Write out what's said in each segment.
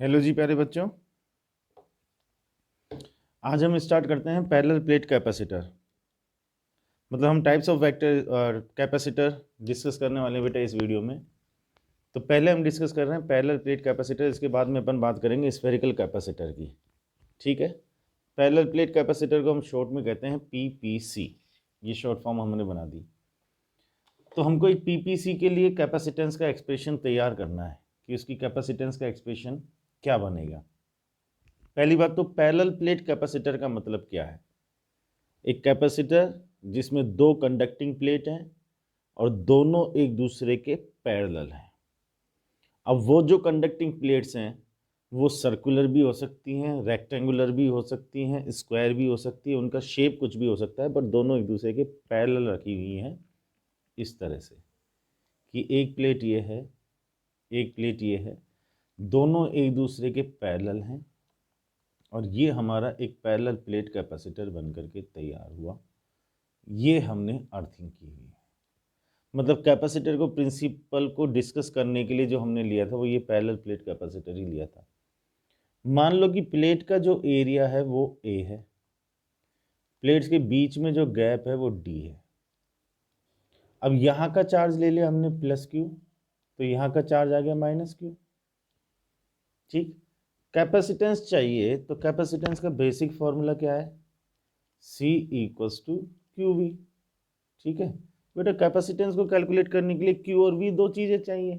Hello जी प्यारे बच्चों, आज हम स्टार्ट करते हैं पैरेलल प्लेट कैपेसिटर। मतलब हम टाइप्स ऑफ वेक्टर और कैपेसिटर डिस्कस करने वाले हैं बेटा इस वीडियो में। तो पहले हम डिस्कस कर रहे हैं पैरेलल प्लेट कैपेसिटर, इसके बाद में अपन बात करेंगे स्फेरिकल कैपेसिटर की। ठीक है, पैरेलल प्लेट कैपेसिटर को हम शॉर्ट में कहते हैं पीपीसी। ये शॉर्ट फॉर्म हमने बना दी। तो हमको एक पीपीसी के लिए कैपेसिटेंस का एक्सप्रेशन तैयार करना है कि उसकी कैपेसिटेंस का एक्सप्रेशन क्या बनेगा। पहली बात तो पैरेलल प्लेट कैपेसिटर का मतलब क्या है। एक कैपेसिटर जिसमें दो कंडक्टिंग प्लेट हैं और दोनों एक दूसरे के पैरेलल हैं। अब वो जो कंडक्टिंग प्लेट्स हैं वो सर्कुलर भी हो सकती हैं, रेक्टेंगुलर भी हो सकती हैं, स्क्वायर भी हो सकती है, उनका शेप कुछ भी हो सकता है, पर दोनों एक दूसरे के पैरेलल रखी हुई हैं इस तरह से कि एक प्लेट ये है, एक प्लेट ये है, दोनों एक दूसरे के पैरेलल हैं और ये हमारा एक पैरेलल प्लेट कैपेसिटर बन करके तैयार हुआ। ये हमने अर्थिंग की हुई है। मतलब कैपेसिटर को प्रिंसिपल को डिस्कस करने के लिए जो हमने लिया था वो ये पैरेलल प्लेट कैपेसिटर ही लिया था। मान लो कि प्लेट का जो एरिया है वो ए है, प्लेट्स के बीच में जो गैप है वो डी है। अब यहाँ का चार्ज ले लिया हमने प्लस क्यू, तो यहाँ का चार्ज आ गया माइनस क्यू। ठीक, कैपेसिटेंस चाहिए तो कैपेसिटेंस का बेसिक फॉर्मूला क्या है, C equals to Q V. ठीक है बेटा, कैपेसिटेंस को कैलकुलेट करने के लिए Q और V दो चीज़ें चाहिए।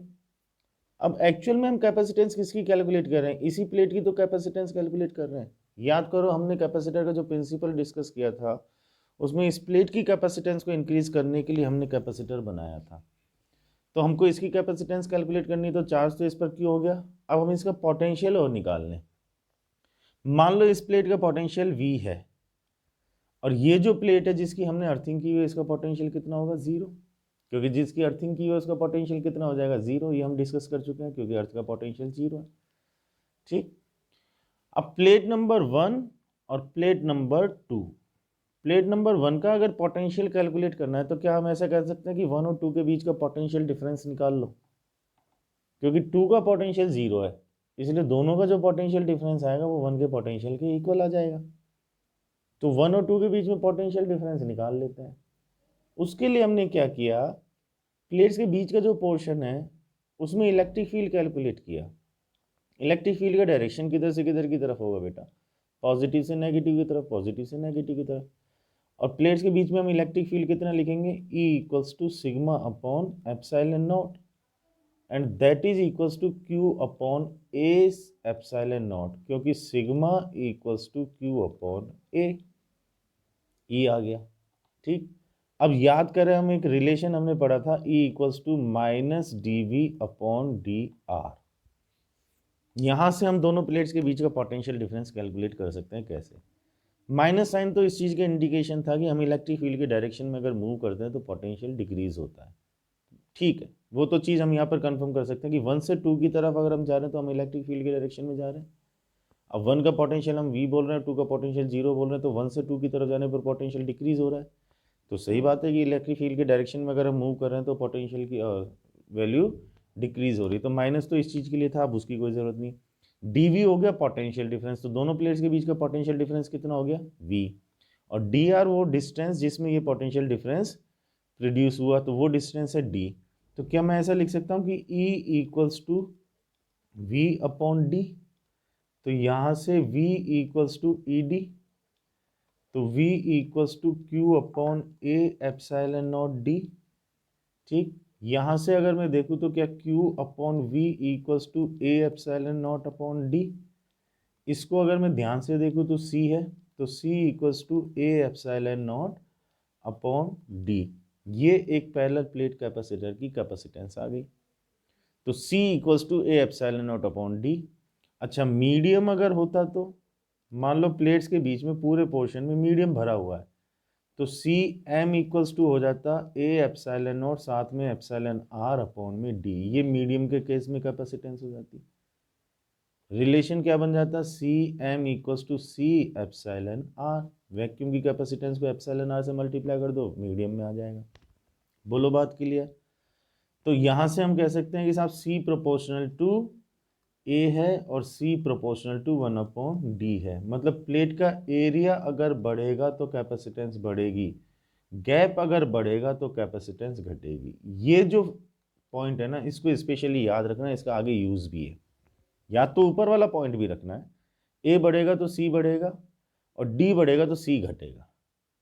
अब एक्चुअल में हम कैपेसिटेंस किसकी कैलकुलेट कर रहे हैं, इसी प्लेट की तो कैपेसिटेंस कैलकुलेट कर रहे हैं। याद करो हमने कैपेसिटर का जो प्रिंसिपल डिस्कस किया था उसमें इस प्लेट की कैपेसिटेंस को इंक्रीज करने के लिए हमने कैपेसिटर बनाया था। तो हमको इसकी कैपेसिटेंस कैलकुलेट करनी, तो चार्ज तो इस पर क्यों हो गया। अब हम इसका पोटेंशियल और निकाल लें। मान लो इस प्लेट का पोटेंशियल V है और ये जो प्लेट है जिसकी हमने अर्थिंग की हुई है इसका पोटेंशियल कितना होगा, जीरो। क्योंकि जिसकी अर्थिंग की हुई है उसका पोटेंशियल कितना हो जाएगा, जीरो। ये हम डिस्कस कर चुके हैं क्योंकि अर्थ का पोटेंशियल जीरो है। ठीक, अब प्लेट नंबर 1 और प्लेट नंबर 2, प्लेट नंबर 1 का अगर पोटेंशियल कैलकुलेट करना है तो क्या हम ऐसा कह सकते हैं कि 1 और 2 के बीच का पोटेंशियल डिफरेंस निकाल लो, क्योंकि 2 का पोटेंशियल जीरो है, इसलिए दोनों का जो पोटेंशियल डिफरेंस आएगा वो 1 के पोटेंशियल के इक्वल आ जाएगा। तो 1 और 2 के बीच में पोटेंशियल डिफरेंस निकाल लेते हैं। उसके लिए हमने क्या किया, प्लेट्स के बीच का जो पोर्शन है उसमें इलेक्ट्रिक फील्ड कैलकुलेट किया। इलेक्ट्रिक फील्ड का डायरेक्शन किधर से किधर की तरफ होगा बेटा, पॉजिटिव से नेगेटिव की तरफ, पॉजिटिव से नेगेटिव की तरफ। और प्लेट्स के बीच में हम इलेक्ट्रिक फील्ड कितना लिखेंगे, E equals to sigma upon epsilon naught, and that is equals to Q upon A epsilon naught, क्योंकि sigma equals to Q upon A। E आ गया। ठीक, अब याद करें हम एक रिलेशन हमने पढ़ा था, E equals to minus dV upon dr। यहां से हम दोनों प्लेट्स के बीच का पोटेंशियल डिफरेंस कैलकुलेट कर सकते हैं। कैसे, माइनस साइन तो इस चीज़ का इंडिकेशन था कि हम इलेक्ट्रिक फील्ड के डायरेक्शन में अगर मूव करते हैं तो पोटेंशियल डिक्रीज होता है। ठीक है, वो तो चीज़ हम यहाँ पर कंफर्म कर सकते हैं कि 1 से 2 की तरफ अगर हम जा रहे हैं तो हम इलेक्ट्रिक फील्ड के डायरेक्शन में जा रहे हैं। अब 1 का पोटेंशियल हम V बोल रहे हैं, 2 का पोटेंशियल 0 बोल रहे हैं, तो 1 से 2 की तरफ जाने पर पोटेंशियल डिक्रीज हो रहा है। तो सही बात है कि इलेक्ट्रिक फील्ड के डायरेक्शन में अगर हम मूव कर रहे हैं तो पोटेंशियल की वैल्यू डिक्रीज हो रही है। तो माइनस तो इस चीज़ के लिए था, अब उसकी कोई ज़रूरत नहीं। dV हो गया पोटेंशियल डिफरेंस, तो दोनों प्लेट्स के बीच का पोटेंशियल डिफरेंस कितना हो गया, V। और dr वो डिस्टेंस जिसमें ये पोटेंशियल डिफरेंस प्रोड्यूस हुआ, तो वो डिस्टेंस है d। तो क्या मैं ऐसा लिख सकता हूँ कि E equals to V upon D. तो यहाँ से V equals to E D, तो V equals to Q upon A epsilon naught D. ठीक, यहाँ से अगर मैं देखूँ तो क्या Q upon V equals to A epsilon naught upon D. इसको अगर मैं ध्यान से देखूँ तो C है, तो C equals to A epsilon naught upon D. ये एक पैरेलल प्लेट कैपेसिटर की कैपेसिटेंस आ गई। तो C equals to A epsilon naught upon D. अच्छा, मीडियम अगर होता तो मान लो प्लेट्स के बीच में पूरे पोर्शन में मीडियम भरा हुआ है, तो सी एम इक्वल्स टू हो जाता ए एप्सिलॉन नॉट साथ में एप्सिलॉन आर अपॉन में डी। ये मीडियम के केस में कैपेसिटेंस हो जाती। रिलेशन क्या बन जाता, C M equals to C epsilon R. Vacuum की कैपेसिटेंस को एप्सिलॉन आर से मल्टीप्लाई कर दो, मीडियम में आ जाएगा। बोलो बात क्लियर। तो यहाँ से हम कह सकते हैं कि साहब सी प्रोपोर्शनल टू ए है और सी प्रोपोर्शनल टू 1/d है। मतलब प्लेट का एरिया अगर बढ़ेगा तो कैपेसिटेंस बढ़ेगी, गैप अगर बढ़ेगा तो कैपेसिटेंस घटेगी। ये जो पॉइंट है ना, इसको स्पेशली याद रखना, इसका आगे यूज भी है। या तो ऊपर वाला पॉइंट भी रखना है, ए बढ़ेगा तो सी बढ़ेगा और डी बढ़ेगा तो सी घटेगा।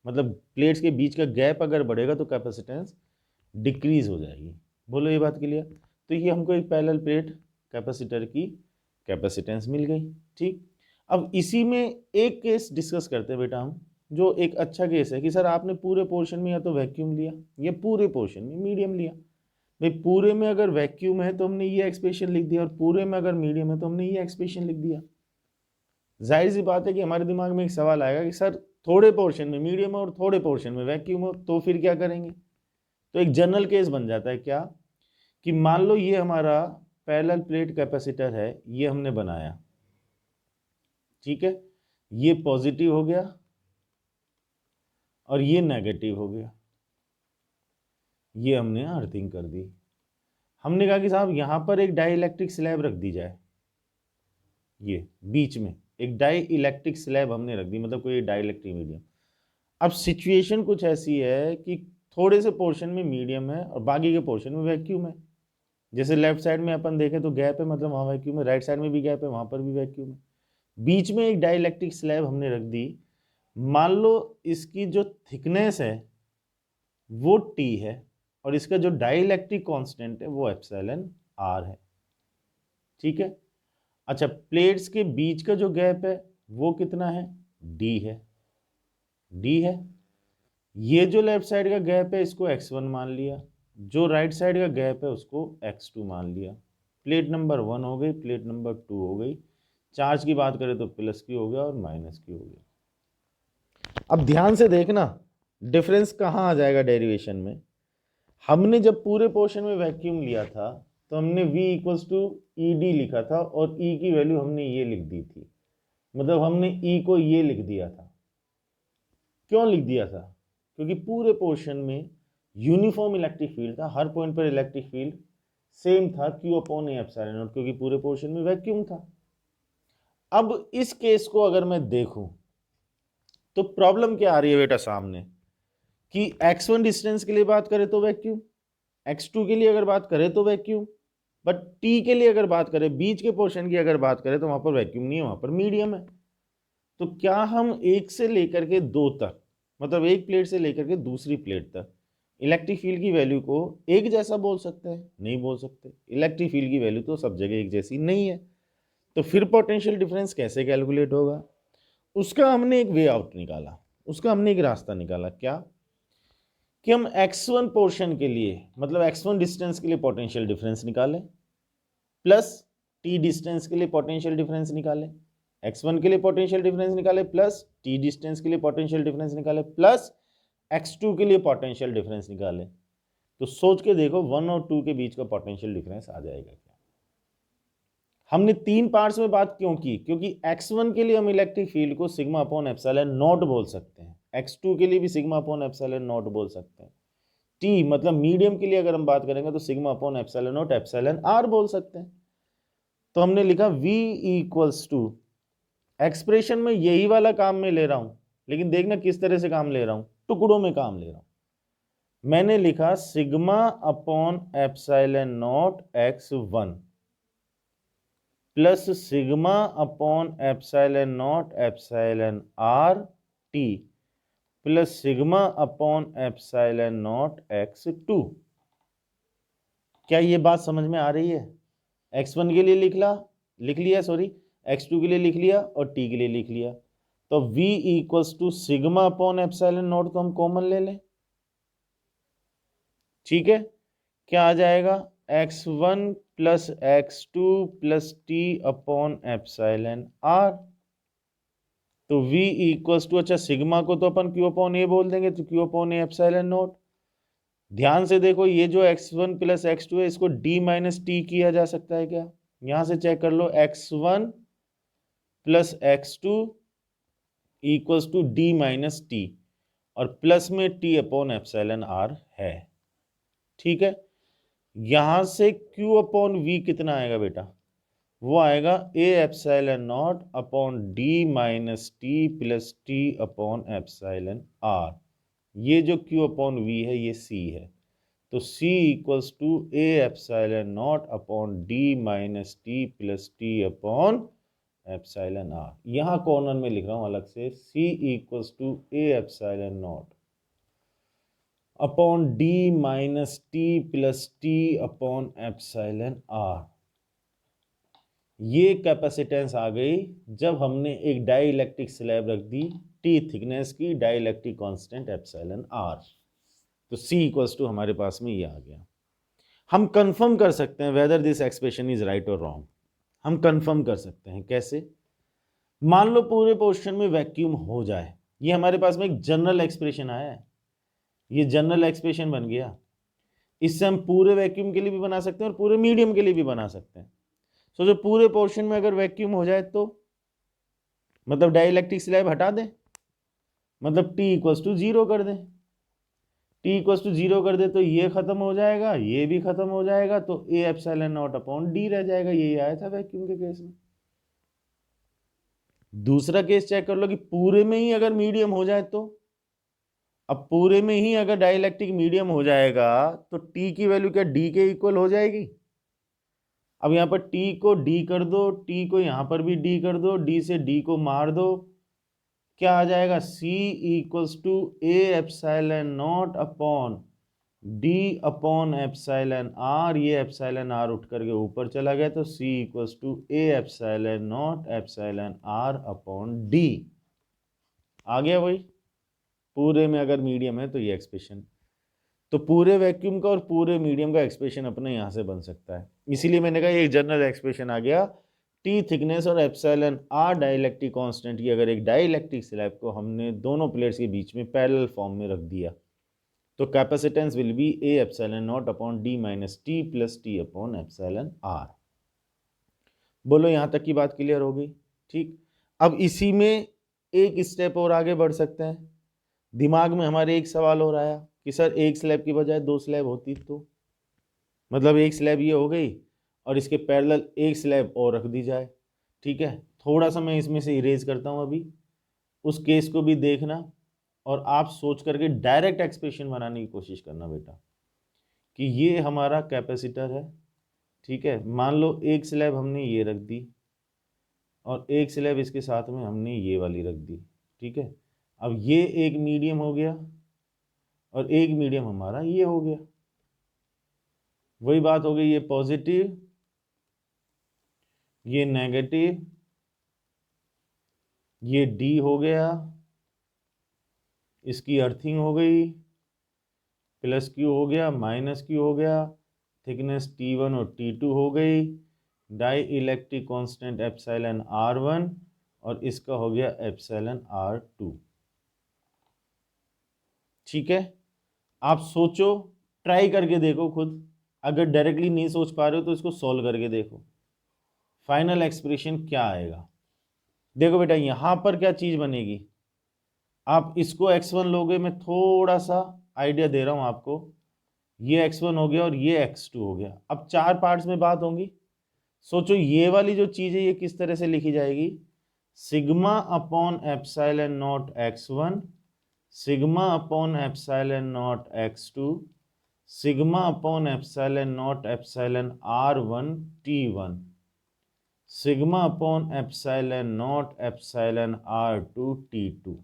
मतलब प्लेट्स के बीच का गैप अगर बढ़ेगा तो कैपेसिटेंस डिक्रीज हो जाएगी। बोलो ये बात क्लियर? तो ये हमको एक पैरेलल प्लेट कैपेसिटर की कैपेसिटेंस मिल गई। ठीक, अब इसी में एक केस डिस्कस करते हैं बेटा हम, जो एक अच्छा केस है कि सर आपने पूरे पोर्शन में या तो वैक्यूम लिया या पूरे पोर्शन में मीडियम लिया। भाई पूरे में अगर वैक्यूम है तो हमने ये एक्सप्रेशन लिख दिया और पूरे में अगर मीडियम है तो हमने ये एक्सप्रेशन लिख दिया। जाहिर सी बात है कि हमारे दिमाग में एक सवाल आएगा कि सर थोड़े पोर्शन में मीडियम हो और थोड़े पोर्शन में वैक्यूम हो तो फिर क्या करेंगे? तो एक जनरल केस बन जाता है क्या, कि मान लो ये हमारा पैरेलल प्लेट कैपेसिटर है, ये हमने बनाया, ठीक है, ये पॉजिटिव हो गया और ये नेगेटिव हो गया, ये हमने अर्थिंग कर दी। हमने कहा कि साहब यहां पर एक डाई इलेक्ट्रिक स्लैब रख दी जाए, ये बीच में एक डाई इलेक्ट्रिक स्लैब हमने रख दी, मतलब कोई डाई इलेक्ट्रिक मीडियम। अब सिचुएशन कुछ ऐसी है कि थोड़े से पोर्शन में मीडियम है और बाकी के पोर्शन में वैक्यूम है। जैसे लेफ्ट साइड में अपन देखें तो गैप है, मतलब वहाँ वैक्यूम है, राइट साइड में भी गैप है, वहाँ पर भी वैक्यूम है। बीच में एक डाइलेक्ट्रिक स्लैब हमने रख दी। मान लो इसकी जो थिकनेस है वो T है और इसका जो डाइलेक्ट्रिक कांस्टेंट है वो एप्सिलॉन R है। ठीक है, अच्छा प्लेट्स के बीच का जो गैप है वो कितना है? D है, D है। ये जो लेफ्ट साइड का गैप है इसको x1 मान लिया, जो राइट साइड का गैप है उसको x2 मान लिया। प्लेट नंबर 1 हो गई, प्लेट नंबर 2 हो गई। चार्ज की बात करें तो प्लस की हो गया और माइनस की हो गया। अब ध्यान से देखना डिफरेंस कहाँ आ जाएगा डेरिवेशन में। हमने जब पूरे पोर्शन में वैक्यूम लिया था तो हमने V इक्वल्स टू ED लिखा था और E की वैल्यू हमने ये लिख दी थी, मतलब हमने E को ये लिख दिया था। क्यों लिख दिया था? क्योंकि पूरे पोर्शन में यूनिफॉर्म इलेक्ट्रिक फील्ड था, हर पॉइंट पर इलेक्ट्रिक फील्ड सेम था, Q upon A epsilon naught, क्योंकि पूरे पोर्शन में वैक्यूम था। अब इस केस को अगर मैं देखूं तो प्रॉब्लम क्या आ रही है बेटा सामने, कि x1 डिस्टेंस के लिए बात करें तो वैक्यूम, x2 के लिए अगर बात करें तो वैक्यूम, बट t के लिए अगर बात करें, बीच के पोर्शन की अगर बात करें तो वहां पर वैक्यूम नहीं है, वहां पर मीडियम है। तो क्या हम एक से लेकर के दो तक, मतलब एक प्लेट से लेकर के दूसरी प्लेट तक इलेक्ट्रिक फील्ड की वैल्यू को एक जैसा बोल सकते हैं? नहीं बोल सकते। इलेक्ट्रिक फील्ड की वैल्यू तो सब जगह एक जैसी नहीं है। तो फिर पोटेंशियल डिफरेंस कैसे कैलकुलेट होगा? उसका हमने एक वे आउट निकाला, उसका हमने एक रास्ता निकाला। क्या कि हम x1 पोर्शन के लिए, मतलब x1 डिस्टेंस के लिए पोटेंशियल डिफरेंस निकालें, प्लस t डिस्टेंस के लिए पोटेंशियल डिफरेंस निकालें, x1 के लिए पोटेंशियल डिफरेंस निकाले, प्लस t डिस्टेंस के लिए पोटेंशियल डिफरेंस निकाले, प्लस x2 के लिए पोटेंशियल डिफरेंस निकाले। तो सोच के देखो 1 और 2 के बीच का पोटेंशियल डिफरेंस आ जाएगा क्या? हमने तीन पार्ट्स में बात क्यों की? क्योंकि x1 के लिए हम इलेक्ट्रिक फील्ड को सिग्मा अपॉन एप्सिलॉन नॉट बोल सकते हैं, x2 के लिए भी सिग्मा अपॉन एप्सिलॉन नॉट बोल सकते हैं, t मतलब मीडियम के लिए अगर हम बात करेंगे तो sigma upon epsilon naught epsilon r बोल सकते हैं। तो हमने लिखा v इक्वल्स टू, एक्सप्रेशन में यही वाला काम में ले रहा हूं, लेकिन देखना किस तरह से काम ले रहा हूं, टुकड़ों में काम ले रहा हूं। मैंने लिखा sigma upon epsilon not x1 plus sigma upon epsilon naught epsilon r t plus sigma upon epsilon not x2। क्या ये बात समझ में आ रही है? x1 के लिए लिख लिया, सॉरी x2 के लिए लिख लिया और t के लिए लिख लिया। तो v equals to sigma upon epsilon naught तो हम कॉमन ले लें, ठीक है, क्या आ जाएगा? x1 plus x2 plus t upon epsilon r। तो v इक्वल्स टू, अच्छा सिग्मा को तो अपन q अपॉन a बोल देंगे, तो q upon a epsilon not. ध्यान से देखो ये जो x1 प्लस x2 है इसको d माइनस टी किया जा सकता है क्या? यहां से चेक कर लो, x1 plus x2 equals to d minus T और प्लस में t अपॉन एप्सिलॉन r है, ठीक है। यहां से q अपॉन v कितना आएगा बेटा? वो आएगा A epsilon naught upon D minus T plus T upon epsilon R. ये जो क्यू अपॉन वी है ये सी है, तो C equals to A epsilon naught upon D minus T plus T upon epsilon R. यहाँ कॉर्नर में लिख रहा हूँ अलग से, C equals to A epsilon naught upon D minus T plus T upon epsilon R. ये capacitance आ गई जब हमने एक डाइलेक्ट्रिक स्लैब रख दी टी थिकनेस की, डाइलेक्ट्रिक कांस्टेंट एप्सिलॉन आर। तो C इक्वल्स टू हमारे पास में ये आ गया। हम कंफर्म कर सकते हैं whether this expression is right और रॉन्ग। हम कंफर्म कर सकते हैं कैसे? मान लो पूरे पोर्शन में वैक्यूम हो जाए, ये हमारे पास में एक जनरल एक्सप्रेशन आया है, ये जनरल एक्सप्रेशन बन गया। इससे हम पूरे वैक्यूम के लिए भी बना सकते हैं और पूरे मीडियम के लिए भी बना सकते हैं। सो जो पूरे पोर्शन में अगर वैक्यूम हो जाए तो मतलब डाइलेक्ट्रिक स्लैब हटा दें, मतलब T इक्वल्स टू 0 कर दें। T इक्वल्स टू 0 कर दे तो ये खत्म हो जाएगा, ये भी खत्म हो जाएगा, तो ए एप्सिलॉन नॉट अपॉन डी रह जाएगा। यही आया था वैक्यूम के केस में। दूसरा केस चेक कर लो कि पूरे में ही अगर मीडियम हो जाए तो, अब पूरे में ही अगर डाइलेक्ट्रिक मीडियम हो जाएगा तो T की वैल्यू क्या D के इक्वल हो जाएगी। अब यहां पर T को D कर दो, T को यहां पर भी D कर दो, D से D को मार दो, क्या आ जाएगा? C equals to A epsilon naught upon D upon epsilon R. ये एप्सिलॉन आर उठ करके ऊपर चला गया, तो C equals to A epsilon naught epsilon R upon D. आ गया वही, पूरे में अगर मीडियम है तो ये एक्सप्रेशन। तो पूरे वैक्यूम का और पूरे मीडियम का एक्सप्रेशन अपने यहाँ से बन सकता है। इसीलिए मैंने कहा एक जनरल एक्सप्रेशन आ गया। टी थिकनेस और एप्सिलॉन आर डाइलेक्ट्रिक कांस्टेंट की अगर एक डाइलेक्ट्रिक स्लैब को हमने दोनों प्लेट्स के बीच में पैरेलल फॉर्म में रख दिया तो capacitance will be A epsilon naught upon D minus T plus T upon epsilon R. बोलो यहाँ तक की बात क्लियर हो गई? ठीक। अब इसी में एक स्टेप और आगे बढ़ सकते हैं। दिमाग में हमारे एक सवाल हो रहा है कि सर एक स्लैब की बजाय 2 स्लैब होती तो, मतलब एक स्लैब ये हो गई और इसके पैरेलल एक स्लैब और रख दी जाए। ठीक है, थोड़ा सा मैं इसमें से इरेज करता हूँ अभी, उस केस को भी देखना और आप सोच करके डायरेक्ट एक्सप्रेशन बनाने की कोशिश करना बेटा कि ये हमारा कैपेसिटर है। ठीक है, मान लो एक स्लैब हमने ये रख दी और एक स्लैब इसके साथ में हमने ये वाली रख दी। ठीक है, अब ये एक मीडियम हो गया और एक मीडियम हमारा ये हो गया। वही बात हो गई, ये पॉजिटिव, ये नेगेटिव, ये डी हो गया, इसकी अर्थिंग हो गई, प्लस क्यू हो गया, माइनस क्यू हो गया, थिकनेस T1 और T2 हो गई, die electric constant epsilon R1 और इसका हो गया एप्सिलॉन R2। ठीक है, आप सोचो, ट्राई करके देखो खुद। अगर डायरेक्टली नहीं सोच पा रहे हो तो इसको सॉल्व करके देखो, फाइनल एक्सप्रेशन क्या आएगा। देखो बेटा यहां पर क्या चीज बनेगी, आप इसको x1 लोगे, मैं थोड़ा सा आइडिया दे रहा हूं आपको। ये x1 हो गया और ये x2 हो गया। अब 4 पार्ट्स में बात होंगी। सोचो ये वाली जो चीज है ये किस तरह से लिखी जाएगी, sigma upon epsilon not x1, sigma upon epsilon not x2, sigma upon epsilon naught epsilon R1 T1, sigma upon epsilon naught epsilon R2 T2,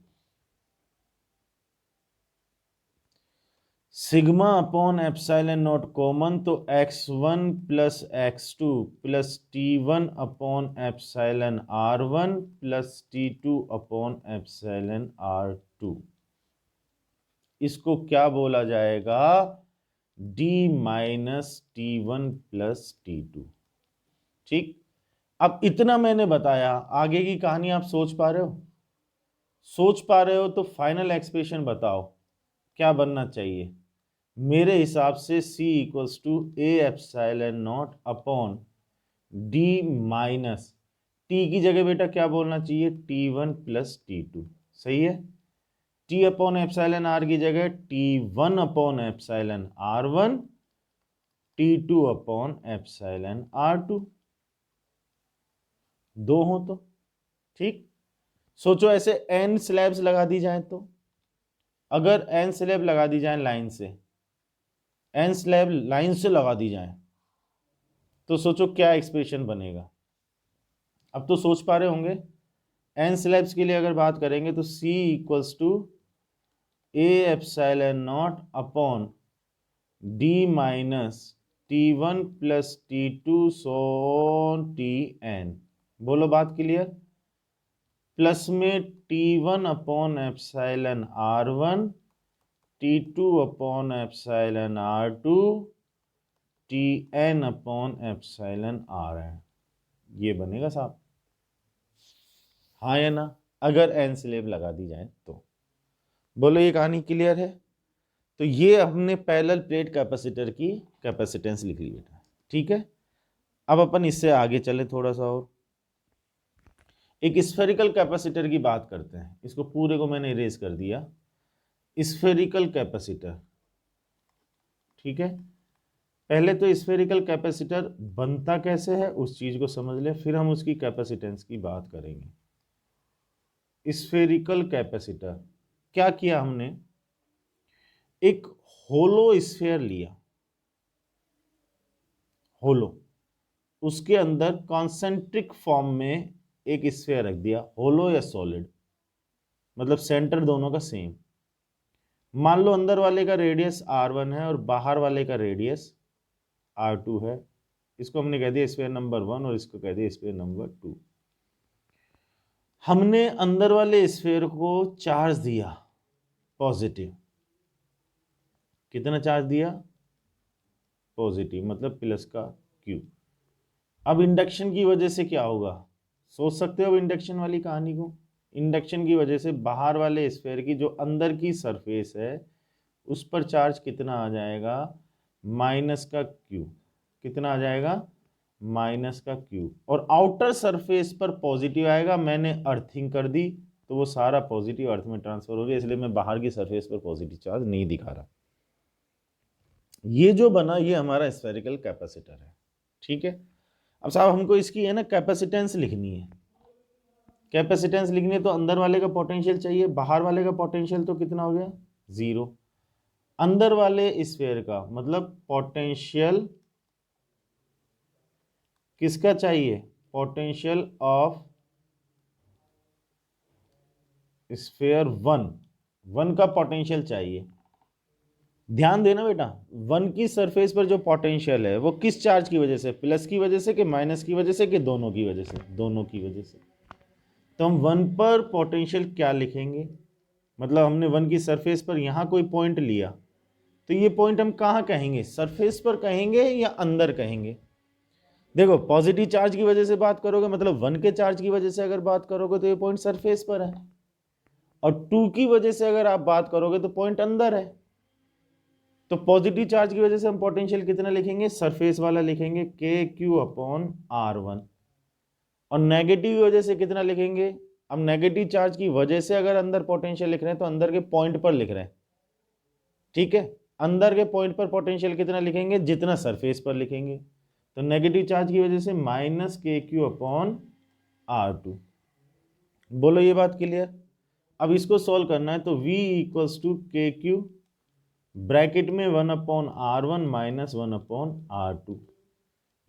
sigma upon epsilon not common तो x1 plus x2 plus T1 upon epsilon R1 plus T2 upon epsilon R2। इसको क्या बोला जाएगा, D minus T1 plus T2। ठीक, अब इतना मैंने बताया, आगे की कहानी आप सोच पा रहे हो? सोच पा रहे हो तो फाइनल एक्सप्रेशन बताओ क्या बनना चाहिए। मेरे हिसाब से C equals to A epsilon naught upon D minus T की जगह बेटा क्या बोलना चाहिए, T1 प्लस T2। सही है, T अपॉन एप्सिलॉन आर की जगह T1 upon epsilon R1, T2 upon epsilon R2। 2 हो तो ठीक। सोचो ऐसे n स्लैब्स लगा दी जाए तो, अगर n स्लैब लगा दी जाए लाइन से, n स्लैब लाइन से लगा दी जाए, तो सोचो क्या एक्सप्रेशन बनेगा। अब तो सोच पा रहे होंगे, n स्लैब्स के लिए अगर बात करेंगे तो c equals to a epsilon naught upon d minus T1 plus T2 so on Tn। बोलो बात क्लियर। प्लस में T1 upon epsilon R1, T2 upon epsilon R2, Tn upon epsilon Rn। ये बनेगा साहब, हाँ या ना, अगर n स्लैब लगा दी जाए तो। बोलो ये कहानी क्लियर है। तो ये हमने पैरेलल प्लेट कैपेसिटर की कैपेसिटेंस लिख ली बेटा, ठीक है। अब अपन इससे आगे चले थोड़ा सा और, एक स्फेरिकल कैपेसिटर की बात करते हैं। इसको पूरे को मैंने इरेज कर दिया। स्फेरिकल कैपेसिटर, ठीक है। पहले तो स्फेरिकल कैपेसिटर बनता कैसे है उस चीज को समझ ले, फिर हम उसकी कैपेसिटेंस की बात करेंगे। स्फेरिकल कैपेसिटर, क्या किया हमने, एक होलो स्फेयर लिया, होलो, उसके अंदर कॉन्सेंट्रिक फॉर्म में एक स्फेयर रख दिया, होलो या सॉलिड, मतलब सेंटर दोनों का सेम। मान लो अंदर वाले का रेडियस R1 है और बाहर वाले का रेडियस R2 है। इसको हमने कह दिया स्फेयर नंबर 1 और इसको कह दिया स्फेयर नंबर 2। हमने अंदर वाले स्फेयर को चार्ज दिया पॉजिटिव। कितना चार्ज दिया, पॉजिटिव, मतलब प्लस का Q। अब इंडक्शन की वजह से क्या होगा, सोच सकते हो इंडक्शन वाली कहानी को। इंडक्शन की वजह से बाहर वाले स्फेयर की जो अंदर की सरफेस है उस पर चार्ज कितना आ जाएगा, माइनस का Q। कितना आ जाएगा, माइनस का Q। और आउटर सरफेस पर पॉजिटिव आएगा, मैंने अर्थिंग कर दी तो वो सारा पॉजिटिव अर्थ में ट्रांसफर हो गया, इसलिए मैं बाहर की सरफेस पर पॉजिटिव चार्ज नहीं दिखा रहा। ये जो बना ये हमारा स्फेरिकल कैपेसिटर है, ठीक है। अब साहब हमको इसकी है ना कैपेसिटेंस लिखनी है। कैपेसिटेंस लिखनी है तो अंदर वाले का पोटेंशियल चाहिए, बाहर वाले का पोटेंशियल तो कितना हो गया, 0। अंदर वाले स्फेयर का मतलब पोटेंशियल किसका चाहिए, पोटेंशियल ऑफ स्फेयर 1 का पोटेंशियल चाहिए। ध्यान देना बेटा, 1 की सरफेस पर जो पोटेंशियल है वो किस चार्ज की वजह से, प्लस की वजह से कि माइनस की वजह से कि दोनों की वजह से, दोनों की वजह से। तो हम 1 पर पोटेंशियल क्या लिखेंगे, मतलब हमने 1 की सरफेस पर यहां कोई पॉइंट लिया, तो ये पॉइंट हम कहां कहेंगे, सरफेस पर कहेंगे या अंदर कहेंगे। देखो पॉजिटिव चार्ज की वजह से बात करोगे, मतलब 1 के चार्ज की वजह से अगर बात करोगे तो ये पॉइंट सरफेस पर है, और 2 की वजह से अगर आप बात करोगे तो पॉइंट अंदर है। तो पॉजिटिव चार्ज की वजह से हम पोटेंशियल कितना लिखेंगे, सरफेस वाला लिखेंगे, के क्यू अपॉन R1। और नेगेटिव की वजह से कितना लिखेंगे, अब नेगेटिव चार्ज की वजह से अगर अंदर पोटेंशियल लिख रहे हैं तो अंदर के पॉइंट पर लिख रहे हैं, ठीक है। अंदर के पॉइंट पर पोटेंशियल कितना लिखेंगे, जितना सरफेस पर लिखेंगे। तो नेगेटिव चार्ज की वजह से minus K Q upon R2। बोलो ये बात क्लियर। अब इसको सॉल्व करना है तो V equals to K Q, bracket में 1/R1 माइनस 1/R2।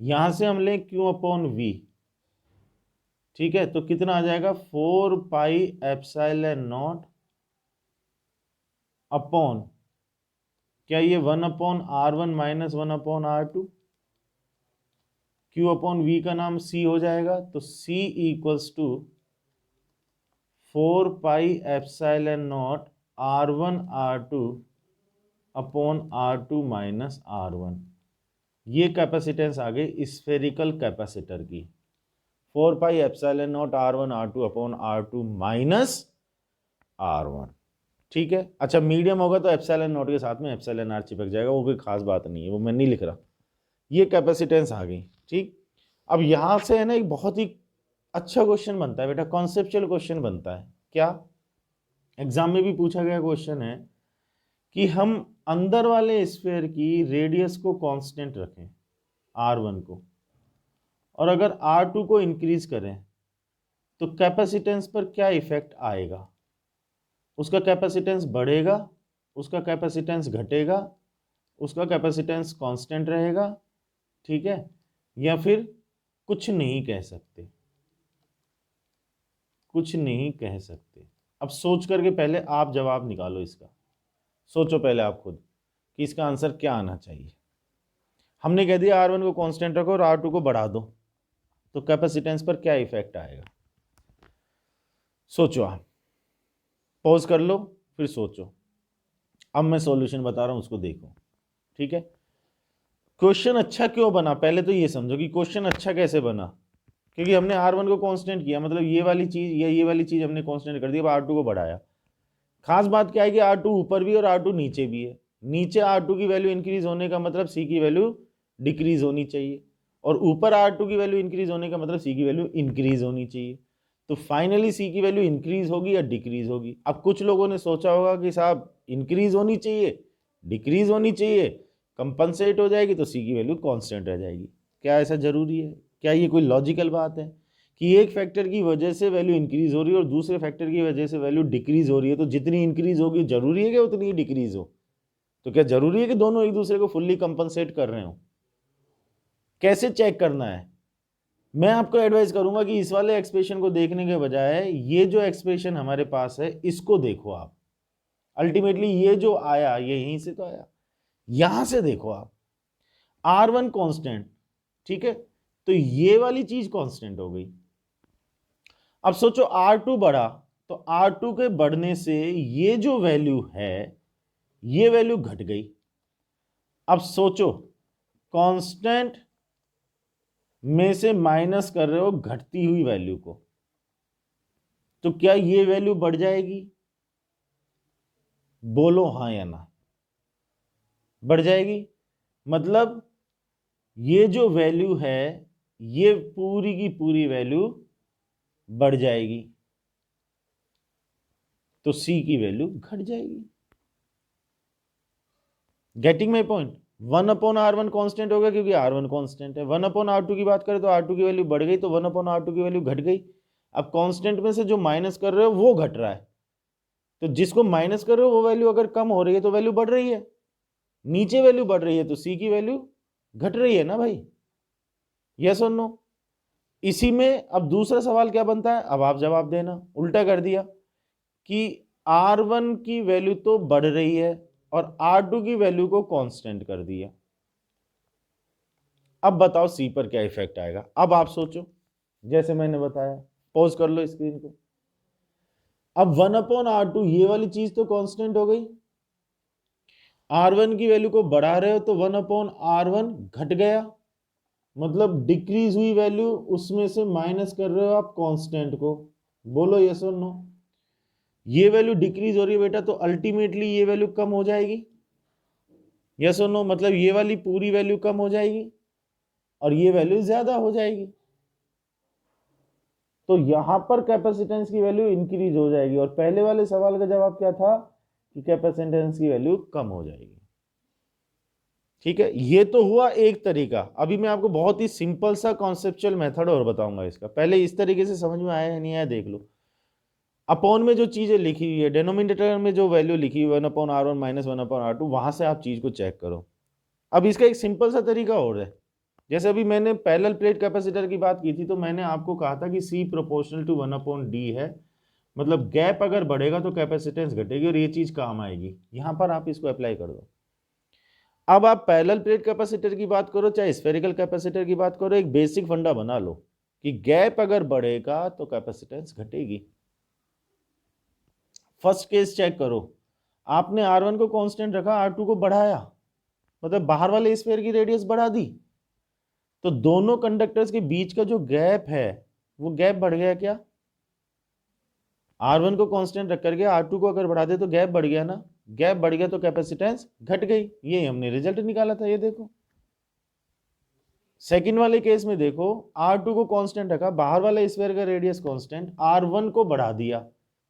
यहां से हम लें Q अपॉन V, ठीक है। तो कितना आ जाएगा, 4 पाई एप्सिलॉन नॉट अपॉन, क्या ये 1/R1 minus 1/R2। Q upon V का नाम C हो जाएगा, तो C equals to 4 pi epsilon naught R1/R2 upon R2 minus R1। ये कैपेसिटेंस आ गई स्फेरिकल कैपेसिटर की, 4 pi epsilon naught R1/R2 upon R2 minus R1, ठीक है। अच्छा मीडियम होगा तो एप्सिलॉन नॉट के साथ में एप्सिलॉन R चिपक जाएगा, वो कोई खास बात नहीं है, वो मैं नहीं लिख रहा। ये कैपेसिटेंस आ गई, ठीक। अब यहां से है ना एक बहुत ही अच्छा क्वेश्चन बनता है बेटा, कॉन्सेप्चुअल क्वेश्चन बनता है। क्या, एग्जाम में भी पूछा गया क्वेश्चन है कि हम अंदर वाले स्फीयर की रेडियस को कांस्टेंट रखें R1 को, और अगर R2 को इंक्रीज करें तो कैपेसिटेंस पर क्या इफेक्ट आएगा? उसका कैपेसिटेंस बढ़ेगा, उसका कैपेसिटेंस घटेगा, उसका कैपेसिटेंस कांस्टेंट रहेगा, ठीक है, या फिर कुछ नहीं कह सकते, कुछ नहीं कह सकते। अब सोच करके पहले आप जवाब निकालो इसका, सोचो पहले आप खुद कि इसका आंसर क्या आना चाहिए। हमने कह दिया R1 को कांस्टेंट रखो और R2 को बढ़ा दो, तो कैपेसिटेंस पर क्या इफेक्ट आएगा? सोचो, आप पॉज कर लो, फिर सोचो। अब मैं सॉल्यूशन बता रहा हूं, उसको देखो, ठीक है। क्वेश्चन अच्छा क्यों बना, पहले तो ये समझो कि क्वेश्चन अच्छा कैसे बना। क्योंकि हमने R1 को कांस्टेंट किया, मतलब ये वाली चीज या ये वाली चीज हमने कांस्टेंट कर दी, अब R2 को बढ़ाया। खास बात क्या है कि R2 ऊपर भी और R2 नीचे भी है। नीचे R2 की वैल्यू इंक्रीज होने का मतलब C की वैल्यू डिक्रीज होनी चाहिए, और ऊपर R2 की वैल्यू इंक्रीज होने का मतलब C की वैल्यू इंक्रीज होनी चाहिए। तो फाइनली C की वैल्यू इंक्रीज होगी या डिक्रीज होगी। अब कुछ लोगों ने सोचा होगा कि साहब इंक्रीज होनी चाहिए, डिक्रीज होनी चाहिए, कंपनसेट हो जाएगी तो C की वैल्यू कांस्टेंट रह जाएगी। क्या ऐसा जरूरी है? क्या ये कोई लॉजिकल बात है कि एक फैक्टर की वजह से वैल्यू इंक्रीज हो रही है और दूसरे फैक्टर की वजह से वैल्यू डिक्रीज हो रही है, तो जितनी इंक्रीज होगी जरूरी है कि उतनी ही डिक्रीज हो? तो क्या जरूरी है कि दोनों एक दूसरे को फुल्ली कंपनसेट कर रहे हो? कैसे चेक करना है? मैं आपको एडवाइस करूंगा कि इस वाले एक्सप्रेशन को देखने के बजाय ये जो एक्सप्रेशन हमारे पास है इसको देखो आप। अल्टीमेटली ये जो आया ये यहीं से तो आया, यहां से देखो आप। R1 कांस्टेंट, ठीक है, तो ये वाली चीज कांस्टेंट हो गई। अब सोचो R2 बढ़ा, तो R2 के बढ़ने से ये जो वैल्यू है ये वैल्यू घट गई। अब सोचो कांस्टेंट में से माइनस कर रहे हो घटती हुई वैल्यू को, तो क्या ये वैल्यू बढ़ जाएगी? बोलो हाँ या ना। बढ़ जाएगी, मतलब ये जो वैल्यू है ये पूरी की पूरी वैल्यू बढ़ जाएगी, तो C की वैल्यू घट जाएगी। Getting my point? 1/R1 constant होगा क्योंकि R1 कांस्टेंट है। 1/R2 की बात करें तो R2 की वैल्यू बढ़ गई, तो 1/R2 की वैल्यू घट गई। अब कांस्टेंट में से जो माइनस कर रहे हो वो घट रहा है, तो जिसको माइनस कर रहे हो वो वैल्यू अगर कम हो रही है तो वैल्यू बढ़ रही है, नीचे वैल्यू बढ़ रही है तो C की वैल्यू घट रही है ना भाई। यस और नो? इसी में अब दूसरा सवाल क्या बनता है, अब आप जवाब देना। उल्टा कर दिया कि R1 की वैल्यू तो बढ़ रही है और R2 की वैल्यू को कांस्टेंट कर दिया। अब बताओ C पर क्या इफेक्ट आएगा? अब आप सोचो, जैसे मैंने बताया, पॉज कर लो स्क्रीन को। अब 1/R2 ये वाली चीज तो कांस्टेंट हो गई, R1 की वैल्यू को बढ़ा रहे हो तो 1/R1 घट गया, मतलब डिक्रीज हुई वैल्यू, उसमें से माइनस कर रहे हो आप कांस्टेंट को। बोलो यस और नो? ये वैल्यू डिक्रीज हो रही है बेटा, तो अल्टीमेटली ये वैल्यू कम हो जाएगी। यस और नो? मतलब ये वाली पूरी वैल्यू कम हो जाएगी और ये वैल्यू ज्यादा हो जाएगी, तो यहां पर कैपेसिटेंस की वैल्यू इंक्रीज हो जाएगी। और पहले वाले सवाल का जवाब क्या था कि कैपेसिटेंस की वैल्यू कम हो जाएगी। ठीक है, ये तो हुआ एक तरीका। अभी मैं आपको बहुत ही सिंपल सा कॉन्सेप्चुअल मेथड और बताऊंगा इसका। पहले इस तरीके से समझ में आया है नहीं आया देख लो। अपॉन में जो चीजें लिखी हुई है, डेनोमिनेटर में जो वैल्यू लिखी हुई है 1/R1 माइनस 1/R2, वहां से आप चीज को चेक करो। अब इसका एक सिंपल सा तरीका और है। जैसे अभी मैंने पैरेलल प्लेट कैपेसिटर की बात की थी, तो मैंने आपको कहा था कि C प्रोपोर्शनल टू 1/D है, मतलब गैप अगर बढ़ेगा तो कैपेसिटेंस घटेगी, और ये चीज काम आएगी। यहां पर आप इसको अप्लाई कर दो। अब आप पैरेलल प्लेट कैपेसिटर की बात करो चाहे स्फेरिकल कैपेसिटर की बात करो, एक बेसिक फंडा बना लो कि गैप अगर बढ़ेगा तो कैपेसिटेंस घटेगी। फर्स्ट केस चेक करो, आपने R1 को कांस्टेंट रखा, R2 को बढ़ाया, मतलब बाहर वाले स्फीयर की रेडियस बढ़ा दी, तो दोनों कंडक्टर्स के बीच का जो गैप है वो गैप बढ़ गया क्या? R1 को कांस्टेंट रख करके R2 को अगर बढ़ा दे तो गैप बढ़ गया ना। गैप बढ़ गया तो कैपेसिटेंस घट गई, ये हमने रिजल्ट निकाला था। ये देखो सेकंड वाले केस में, देखो R2 को कांस्टेंट रखा, बाहर वाले स्फीयर का रेडियस कांस्टेंट, R1 को बढ़ा दिया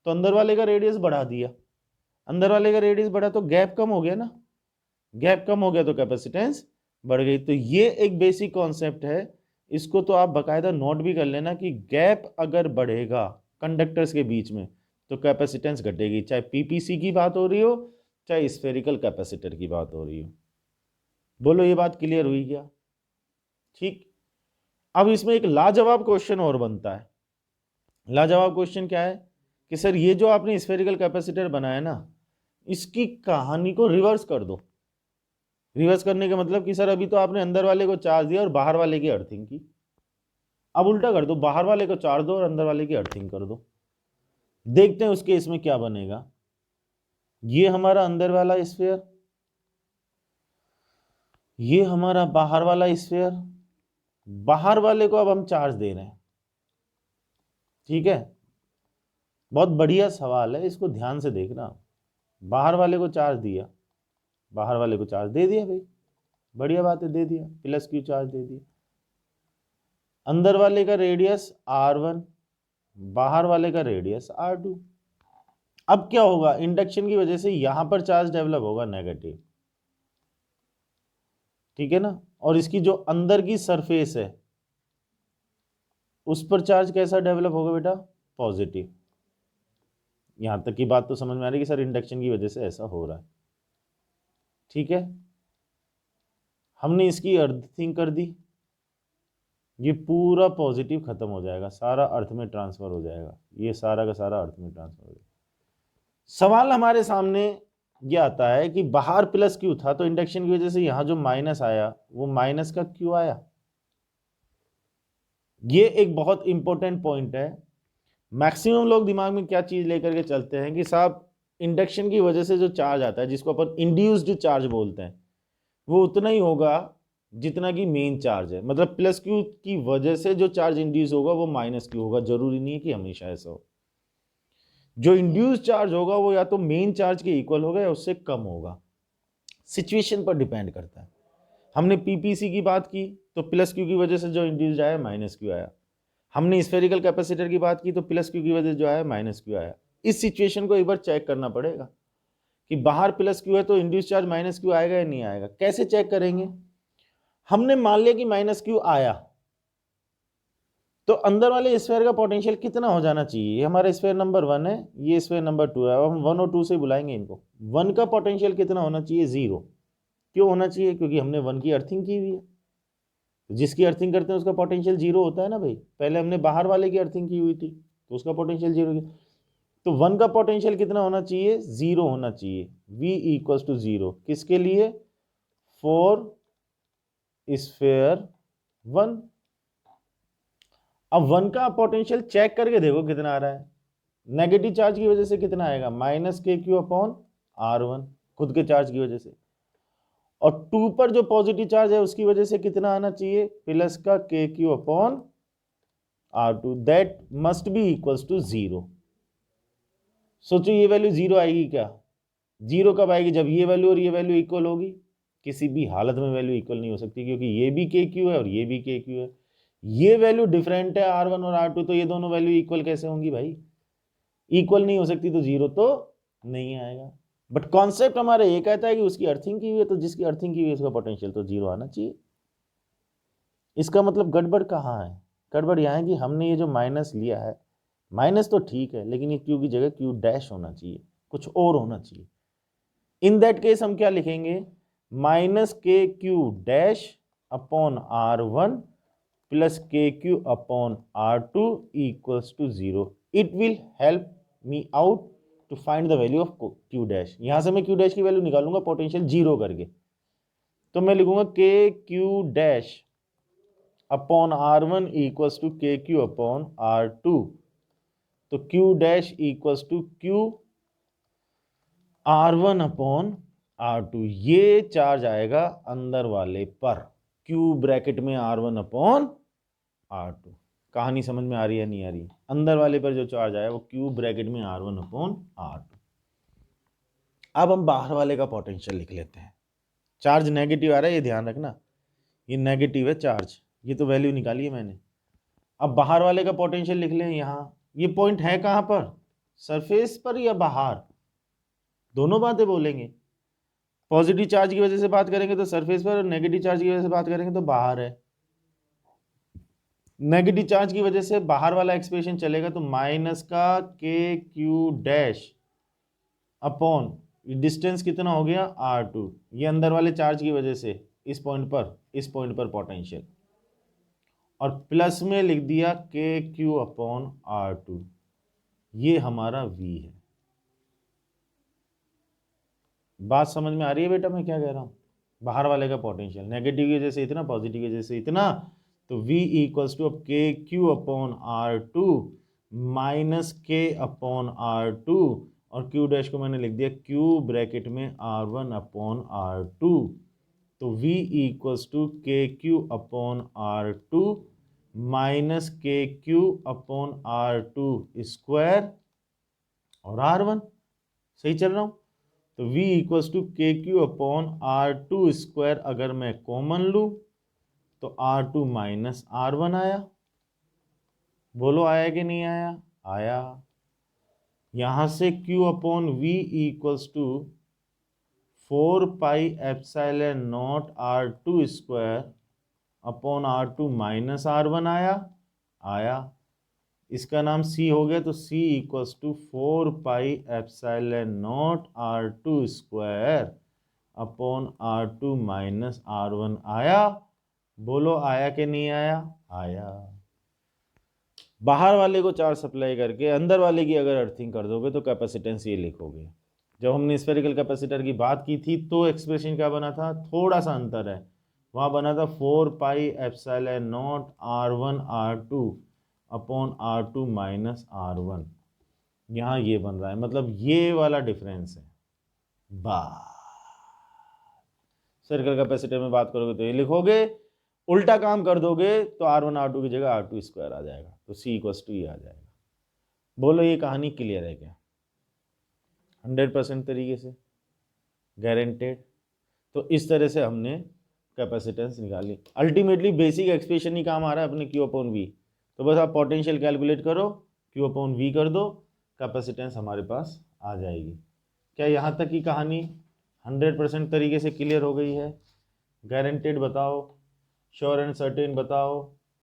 तो अंदर वाले का रेडियस बढ़ा दिया, अंदर वाले का रेडियस बढ़ा तो गैप कम हो गया ना। गैप कम हो गया तो कैपेसिटेंस बढ़ गई। तो ये एक बेसिक कॉन्सेप्ट है इसको तो आप बाकायदा नोट भी कर लेना कि गैप अगर बढ़ेगा कंडक्टर्स के बीच में तो कैपेसिटेंस घटेगी, चाहे पीपीसी की बात हो रही हो चाहे स्फेरिकल कैपेसिटर की बात हो रही हो। बोलो ये बात क्लियर हुई क्या? ठीक। अब इसमें एक लाजवाब क्वेश्चन और बनता है। लाजवाब क्वेश्चन क्या है कि सर ये जो आपने स्फेरिकल कैपेसिटर बनाया ना, इसकी कहानी को रिवर्स कर दो। रिवर्स करने का मतलब कि सर अभी तो आपने अंदर वाले को चार्ज दिया और बाहर वाले की अर्थिंग की, अब उल्टा कर दो, बाहर वाले को चार्ज दो और अंदर वाले की अर्थिंग कर दो। देखते हैं उस केस में क्या बनेगा। ये हमारा अंदर वाला स्फीयर, ये हमारा बाहर वाला स्फीयर, बाहर वाले को अब हम चार्ज दे रहे हैं। ठीक है, बहुत बढ़िया सवाल है, इसको ध्यान से देखना। बाहर वाले को चार्ज दिया, बाहर वाले को चार्ज दे दिया भाई, बढ़िया बात है, दे दिया, प्लस क्यू चार्ज दे दिया। अंदर वाले का रेडियस R1, बाहर वाले का रेडियस R2। अब क्या होगा, इंडक्शन की वजह से यहां पर चार्ज डेवलप होगा नेगेटिव, ठीक है ना, और इसकी जो अंदर की सरफेस है उस पर चार्ज कैसा डेवलप होगा बेटा, पॉजिटिव। यहां तक की बात तो समझ में आ रही है कि सर इंडक्शन की वजह से ऐसा हो रहा है। ठीक है, हमने इसकी अर्थिंग कर दी, ये पूरा पॉजिटिव खत्म हो जाएगा, सारा अर्थ में ट्रांसफर हो जाएगा, ये सारा का सारा अर्थ में ट्रांसफर हो जाएगा। सवाल हमारे सामने ये आता है कि बाहर प्लस क्यू था तो इंडक्शन की वजह से यहां जो माइनस आया वो माइनस का क्यू आया। ये एक बहुत इंपॉर्टेंट पॉइंट है। मैक्सिमम लोग दिमाग में क्या चीज लेकर के चलते हैं कि साहब इंडक्शन की वजह से जो चार्ज आता है जिसको अपन इंड्यूस्ड चार्ज बोलते हैं वो उतना ही होगा जितना कि मेन चार्ज है, मतलब प्लस क्यू की वजह से जो चार्ज इंड्यूस होगा वो माइनस क्यू होगा, जरूरी नहीं है कि हमेशा ऐसा हो। जो इंड्यूस चार्ज होगा वो या तो मेन चार्ज के इक्वल होगा या उससे कम होगा, सिचुएशन पर डिपेंड करता है। हमने पीपीसी की बात की तो प्लस क्यू की वजह से जो इंड्यूस आया माइनस क्यू आया, हमने स्फेरिकल कैपेसिटर की बात की तो प्लस क्यू की वजह से जो आया माइनस क्यू आया। इस सिचुएशन को एक बार चेक करना पड़ेगा कि बाहर प्लस क्यू है तो इंड्यूस चार्ज माइनस क्यू आएगा या नहीं आएगा। कैसे चेक करेंगे, हमने मान लिया कि माइनस क्यू आया तो अंदर वाले स्फीयर का पोटेंशियल कितना हो जाना चाहिए, ये हमारा स्फीयर नंबर 1 है, ये स्फीयर नंबर 2 है, अब हम 1 और 2 से बुलाएंगे इनको। 1 का पोटेंशियल कितना होना चाहिए, 0। क्यों होना चाहिए, क्योंकि हमने 1 की अर्थिंग की हुई है, जिसकी अर्थिंग करते हैं उसका पोटेंशियल 0 होता है ना भाई। पहले हमने बाहर वाले की अर्थिंग की हुई थी तो उसका पोटेंशियल 0, तो 1 का पोटेंशियल कितना होना चाहिए, 0 होना चाहिए। V इक्वल्स टू 0 किसके लिए, फॉर स्फीयर 1। अब 1 का पोटेंशियल चेक करके देखो कितना आ रहा है, नेगेटिव चार्ज की वजह से कितना आएगा, minus K Q upon R1 खुद के चार्ज की वजह से, और 2 पर जो पॉजिटिव चार्ज है उसकी वजह से कितना आना चाहिए, प्लस का के Q upon R2, that must be equals to 0। सोचो ये वैल्यू 0 आएगी क्या, 0 कब आएगी, जब ये वैल्यू और ये वैल्यू इक्वल होगी। किसी भी हालत में वैल्यू इक्वल नहीं हो सकती क्योंकि ये भी के क्यू है और ये भी के क्यू है, ये वैल्यू डिफरेंट है R1 और R2, तो ये दोनों वैल्यू इक्वल कैसे होंगी भाई, इक्वल नहीं हो सकती, तो 0 तो नहीं आएगा। बट कॉन्सेप्ट हमारा ये कहता है कि उसकी अर्थिंग की हुई है तो जिसकी अर्थिंग की हुई है उसका पोटेंशियल तो 0 आना चाहिए। इसका मतलब गड़बड़ कहाँ है, गड़बड़ यहाँ है कि हमने ये जो माइनस लिया है, माइनस तो ठीक है लेकिन ये क्यू की जगह क्यू डैश होना चाहिए, कुछ और होना चाहिए। इन दैट केस हम क्या लिखेंगे, minus K Q dash upon R1 plus K Q upon R2 equals to 0। It will help me out to find the value of Q dash. यहां से मैं क्यू डैश की वैल्यू निकालूंगा पोटेंशियल 0 करके, तो मैं लिखूंगा K Q dash upon R1 equals to K Q upon R2, तो Q dash equals to Q R1 upon R2, ये चार्ज आएगा अंदर वाले पर, क्यू ब्रैकेट में R1 अपॉन R2। कहानी समझ में आ रही है नहीं आ रही, अंदर वाले पर जो चार्ज आया वो क्यू ब्रैकेट में R1 अपॉन R2। अब हम बाहर वाले का पोटेंशियल लिख लेते हैं। चार्ज नेगेटिव आ रहा है, ये ध्यान रखना, ये नेगेटिव है चार्ज, ये तो वैल्यू निकाली है मैंने। अब बाहर वाले का पोटेंशियल लिख लें, यहाँ ये पॉइंट है कहाँ पर, सरफेस पर या बाहर, दोनों बातें बोलेंगे। पॉजिटिव चार्ज की वजह से बात करेंगे तो सरफेस पर, और नेगेटिव चार्ज की वजह से बात करेंगे तो बाहर है। नेगेटिव चार्ज की वजह से बाहर वाला एक्सप्रेशन चलेगा, तो माइनस का के क्यू डैश अपॉन डिस्टेंस कितना हो गया R2, ये अंदर वाले चार्ज की वजह से इस पॉइंट पर पोटेंशियल, और प्लस में लिख दिया के क्यू अपॉन R2, ये हमारा V है। बात समझ में आ रही है बेटा मैं क्या कह रहा हूँ? बाहर वाले का पोटेंशियल नेगेटिव की वजह से इतना, पॉजिटिव की वजह से इतना, तो V इक्वल्स टू अब के क्यू अपॉन R2 माइनस के अपॉन R2, और Q डैश को मैंने लिख दिया Q ब्रैकेट में R1 अपॉन R2, तो V equals to K Q upon R2 minus K Q upon R2 square और R1। सही चल रहा हूँ? तो V equals to K Q upon R2 square अगर मैं कॉमन लूँ तो R2 माइनस R1 आया। बोलो आया कि नहीं आया? आया। यहाँ से Q upon V equals to 4 pi epsilon naught R2 square upon R2 minus R1 आया। इसका नाम C हो गया, तो C equals to 4 pi epsilon naught R2 square upon R2 minus R1 आया। बोलो आया कि नहीं आया? आया। बाहर वाले को चार्ज सप्लाई करके अंदर वाले की अगर अर्थिंग कर दोगे तो कैपेसिटेंस ये लिखोगे। जब हमने स्फेरिकल कैपेसिटर की बात की थी तो एक्सप्रेशन क्या बना था? थोड़ा सा अंतर है, वहाँ बना था 4 pi epsilon not R1 R2 upon R2 minus R1। यहाँ ये बन रहा है, मतलब ये वाला डिफरेंस है। सर्कल कैपेसिटर में बात करोगे तो ये लिखोगे, उल्टा काम कर दोगे तो R1 R2 की जगह R2 स्क्वायर आ जाएगा, तो C इक्वल्स टू ये आ जाएगा। बोलो ये कहानी क्लियर है क्या? 100% तरीके से गारंटेड। तो इस तरह से हमने कैपेसिटेंस निकाली। अल्टीमेटली बेसिक एक्सप्रेशन ही काम आ रहा है अपने Q अपॉन V। तो बस आप पोटेंशियल कैलकुलेट करो, Q अपॉन V कर दो, कैपेसिटेंस हमारे पास आ जाएगी। क्या यहाँ तक की कहानी 100% तरीके से क्लियर हो गई है? गारंटेड बताओ, श्योर एंड सर्टेन बताओ।